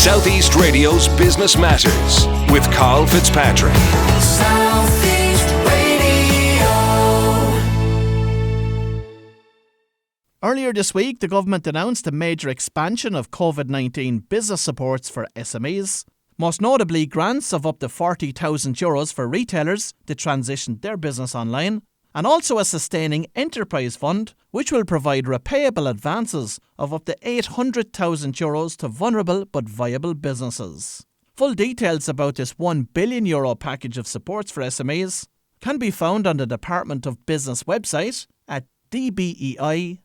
Southeast Radio's Business Matters with Karl Fitzpatrick. Southeast Radio. Earlier this week, the government announced a major expansion of COVID-19 business supports for SMEs, most notably grants of up to €40,000 for retailers to transition their business online, and also a sustaining enterprise fund which will provide repayable advances of up to €800,000 to vulnerable but viable businesses. Full details about this €1 billion package of supports for SMEs can be found on the Department of Business website at dbei.gov.ie.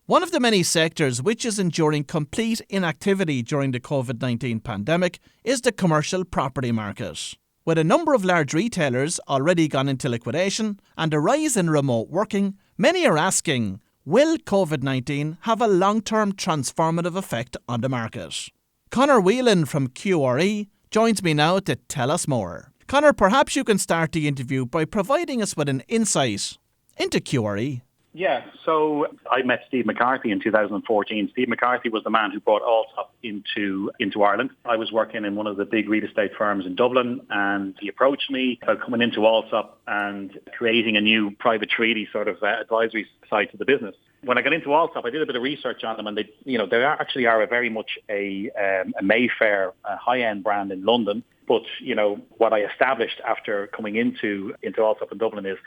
One of the many sectors which is enduring complete inactivity during the COVID-19 pandemic is the commercial property market. With a number of large retailers already gone into liquidation and a rise in remote working, many are asking, will COVID-19 have a long-term transformative effect on the market? Conor Whelan from QRE joins me now to tell us more. Conor, perhaps you can start the interview by providing us with an insight into QRE. Yeah, so I met Steve McCarthy in 2014. Steve McCarthy was the man who brought Alltop into Ireland. I was working in one of the big real estate firms in Dublin, and he approached me about coming into Alltop and creating a new private treaty sort of advisory side to the business. When I got into Alltop, I did a bit of research on them, and they actually are very much a Mayfair high-end brand in London. But what I established after coming into Alltop in Dublin is,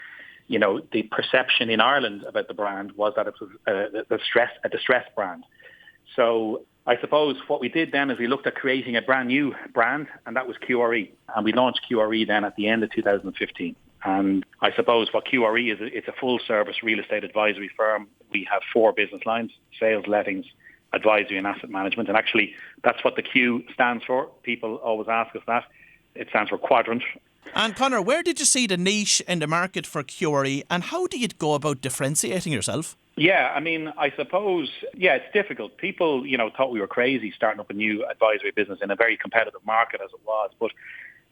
the perception in Ireland about the brand was that it was a distressed brand. So I suppose what we did then is we looked at creating a brand new brand, and that was QRE. And we launched QRE then at the end of 2015. And I suppose what QRE is, it's a full-service real estate advisory firm. We have 4 business lines: sales, lettings, advisory and asset management. And actually, that's what the Q stands for. People always ask us that. It stands for quadrant. And Conor, where did you see the niche in the market for QRE, and how do you go about differentiating yourself? Yeah, I mean, I suppose, it's difficult. People, thought we were crazy starting up a new advisory business in a very competitive market as it was. But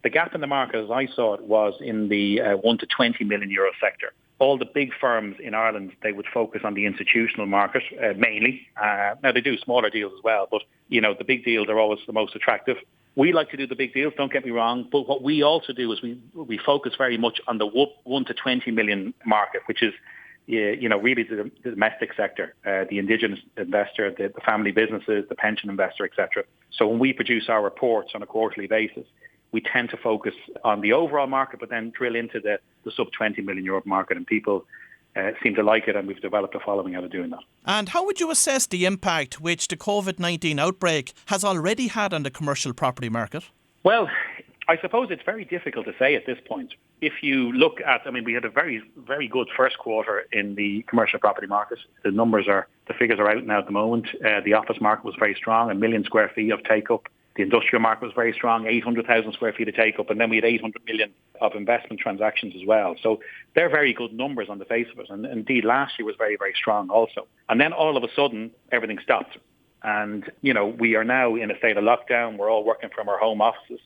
the gap in the market, as I saw it, was in the €1 to €20 million sector. All the big firms in Ireland, they would focus on the institutional market mainly. Now, they do smaller deals as well, but, the big deals are always the most attractive. We like to do the big deals, don't get me wrong, but what we also do is we focus very much on the 1 to 20 million market, which is, really the domestic sector, the indigenous investor, the family businesses, the pension investor, etc. So when we produce our reports on a quarterly basis, we tend to focus on the overall market, but then drill into the sub €20 million market, and people seem to like it, and we've developed a following out of doing that. And how would you assess the impact which the COVID-19 outbreak has already had on the commercial property market? Well, I suppose it's very difficult to say at this point. If you look at, we had a very, very good first quarter in the commercial property market. The figures are out now at the moment. The office market was very strong, 1 million square feet of take-up. The industrial market was very strong, 800,000 square feet of take-up, and then we had 800 million of investment transactions as well. So they're very good numbers on the face of it. And indeed, last year was very, very strong also. And then all of a sudden, everything stopped. And, we are now in a state of lockdown. We're all working from our home offices.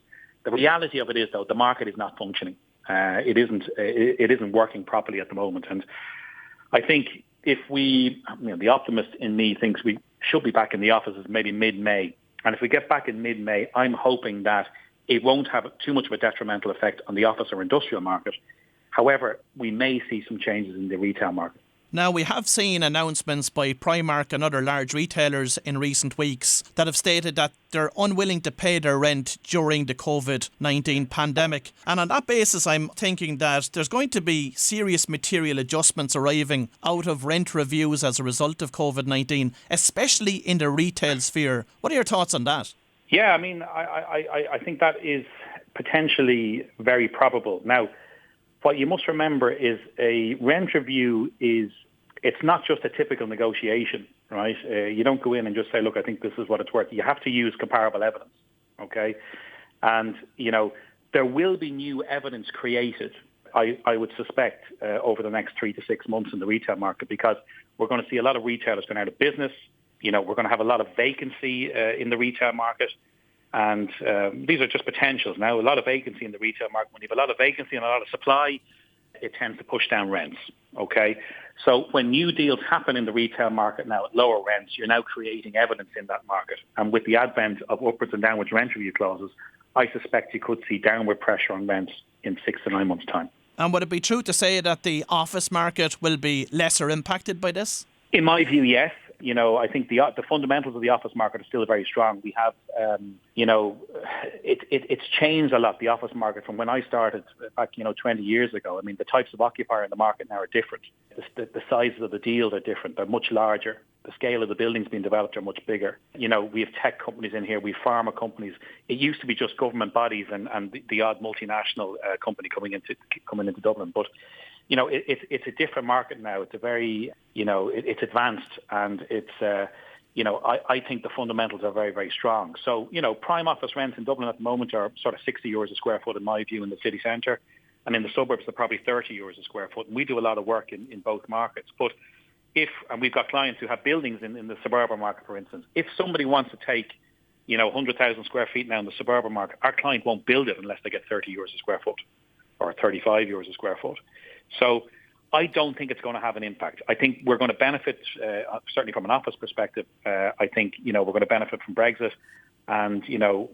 The reality of it is, though, the market is not functioning. It isn't working properly at the moment. And I think if the optimist in me thinks we should be back in the offices maybe mid-May. And if we get back in mid-May, I'm hoping that it won't have too much of a detrimental effect on the office or industrial market. However, we may see some changes in the retail market. Now, we have seen announcements by Primark and other large retailers in recent weeks that have stated that they're unwilling to pay their rent during the COVID-19 pandemic. And on that basis, I'm thinking that there's going to be serious material adjustments arriving out of rent reviews as a result of COVID-19, especially in the retail sphere. What are your thoughts on that? Yeah, I think that is potentially very probable. Now, what you must remember is a rent review it's not just a typical negotiation, right? You don't go in and just say, look, I think this is what it's worth. You have to use comparable evidence, okay? And, there will be new evidence created, I would suspect, over the next 3 to 6 months in the retail market, because we're going to see a lot of retailers going out of business. We're going to have a lot of vacancy in the retail market. And these are just potentials. Now, a lot of vacancy in the retail market. When you have a lot of vacancy and a lot of supply, it tends to push down rents, okay? So when new deals happen in the retail market now at lower rents, you're now creating evidence in that market. And with the advent of upwards and downwards rent review clauses, I suspect you could see downward pressure on rents in 6 to 9 months' time. And would it be true to say that the office market will be lesser impacted by this? In my view, yes. I think the fundamentals of the office market are still very strong. We have, it's changed a lot, the office market, from when I started back, 20 years ago. I mean, the types of occupier in the market now are different. The sizes of the deals are different. They're much larger. The scale of the buildings being developed are much bigger. We have tech companies in here. We have pharma companies. It used to be just government bodies and the odd multinational company coming into Dublin. But it's a different market now. It's a very, it's advanced, and it's, I think the fundamentals are very, very strong. So, prime office rents in Dublin at the moment are sort of 60 euros a square foot, in my view, in the city centre. And in the suburbs, they're probably 30 euros a square foot. And we do a lot of work in both markets. But and we've got clients who have buildings in the suburban market, for instance, if somebody wants to take, 100,000 square feet now in the suburban market, our client won't build it unless they get 30 euros a square foot or 35 euros a square foot. So I don't think it's going to have an impact. I think we're going to benefit, certainly from an office perspective. I think, we're going to benefit from Brexit. And,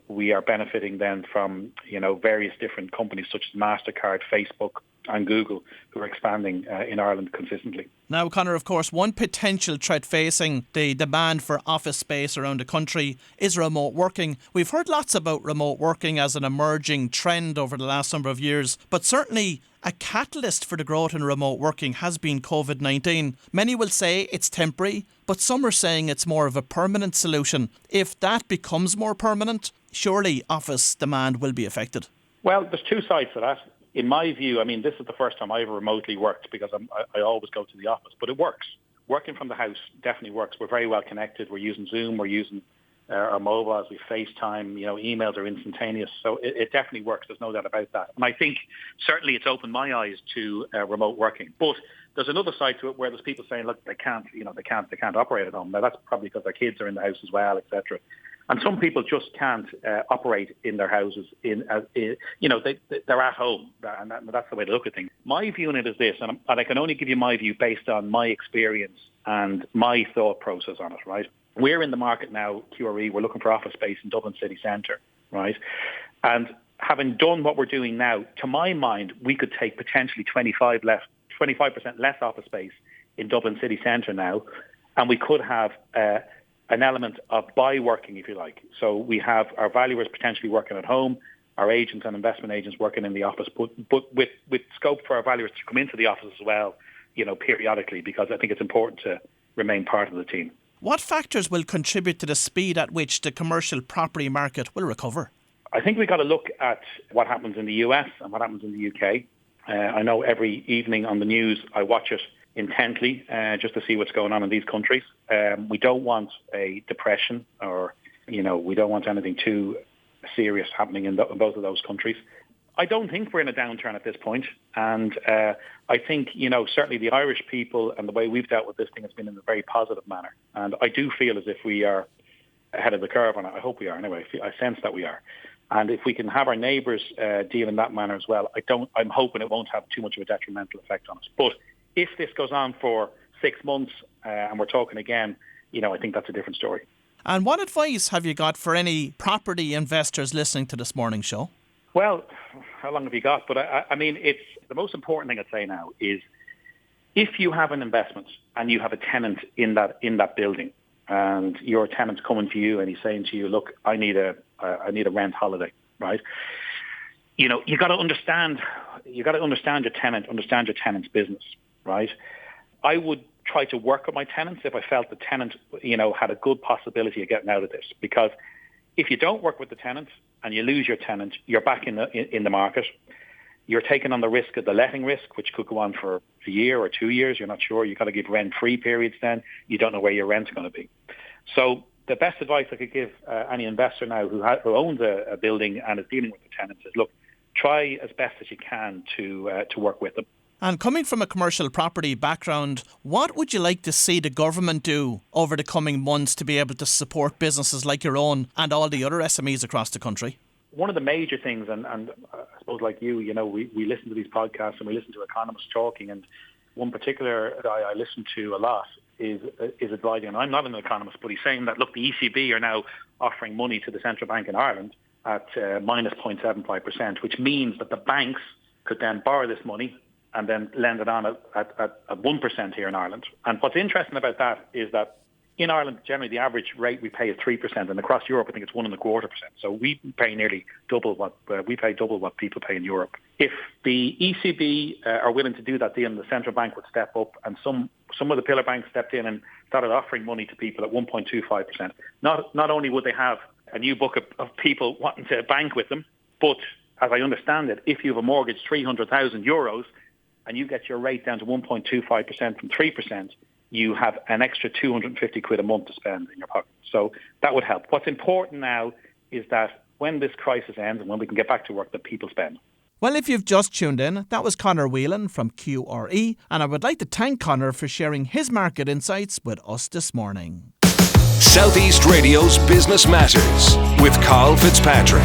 we are benefiting then from, various different companies such as MasterCard, Facebook and Google, who are expanding in Ireland consistently. Now, Conor, of course, one potential threat facing the demand for office space around the country is remote working. We've heard lots about remote working as an emerging trend over the last number of years, but certainly a catalyst for the growth in remote working has been COVID-19. Many will say it's temporary, but some are saying it's more of a permanent solution. If that becomes more permanent, surely office demand will be affected. Well, there's two sides to that. In my view, I mean, this is the first time I ever remotely worked because I always go to the office, but it works. Working from the house definitely works. We're very well connected. We're using Zoom. We're using our mobiles. We FaceTime. Emails are instantaneous. So it definitely works. There's no doubt about that. And I think certainly it's opened my eyes to remote working. But there's another side to it where there's people saying, look, they can't operate at home. Now that's probably because their kids are in the house as well, etc. And some people just can't operate in their houses. They're at home, and that's the way to look at things. My view on it is this, and I can only give you my view based on my experience and my thought process on it, right? We're in the market now, QRE, we're looking for office space in Dublin city centre, right? And having done what we're doing now, to my mind, we could take potentially 25% less office space in Dublin city centre now, and we could have an element of by-working, if you like. So we have our valuers potentially working at home, our agents and investment agents working in the office, but with scope for our valuers to come into the office as well, periodically, because I think it's important to remain part of the team. What factors will contribute to the speed at which the commercial property market will recover? I think we've got to look at what happens in the US and what happens in the UK. I know every evening on the news I watch it intently just to see what's going on in these countries. We don't want a depression or, we don't want anything too serious happening in both of those countries. I don't think we're in a downturn at this point. And I think, certainly the Irish people and the way we've dealt with this thing has been in a very positive manner. And I do feel as if we are ahead of the curve on it. I hope we are anyway. I sense that we are. And if we can have our neighbours deal in that manner as well, I'm hoping it won't have too much of a detrimental effect on us. But if this goes on for 6 months and we're talking again, I think that's a different story. And what advice have you got for any property investors listening to this morning's show? Well, how long have you got? But I mean, it's the most important thing I'd say now is if you have an investment and you have a tenant in that building and your tenant's coming to you and he's saying to you, look, I need a rent holiday, right? You got to understand your tenant, understand your tenant's business, right? I would try to work with my tenants if I felt the tenant, had a good possibility of getting out of this. Because if you don't work with the tenant and you lose your tenant, you're back in the market. You're taking on the risk of the letting risk, which could go on for a year or 2 years. You're not sure. You've got to give rent-free periods then. You don't know where your rent's going to be. So the best advice I could give any investor now who owns a building and is dealing with the tenants is, look, try as best as you can to work with them. And coming from a commercial property background, what would you like to see the government do over the coming months to be able to support businesses like your own and all the other SMEs across the country? One of the major things, and I suppose like you, we listen to these podcasts and we listen to economists talking, and one particular guy I listen to a lot is advising, and I'm not an economist, but he's saying that, look, the ECB are now offering money to the central bank in Ireland at minus 0.75%, which means that the banks could then borrow this money and then lend it on at 1% here in Ireland. And what's interesting about that is that in Ireland, generally, the average rate we pay is 3%, and across Europe, I think it's 1.25%. So we pay nearly double what people pay in Europe. If the ECB are willing to do that deal, and the central bank would step up, and some of the pillar banks stepped in and started offering money to people at 1.25%, not only would they have a new book of people wanting to bank with them, but as I understand it, if you have a mortgage 300,000 euros and you get your rate down to 1.25% from 3%, you have an extra 250 quid a month to spend in your pocket. So that would help. What's important now is that when this crisis ends and when we can get back to work, that people spend. Well, if you've just tuned in, that was Conor Whelan from QRE, and I would like to thank Conor for sharing his market insights with us this morning. Southeast Radio's Business Matters with Karl Fitzpatrick.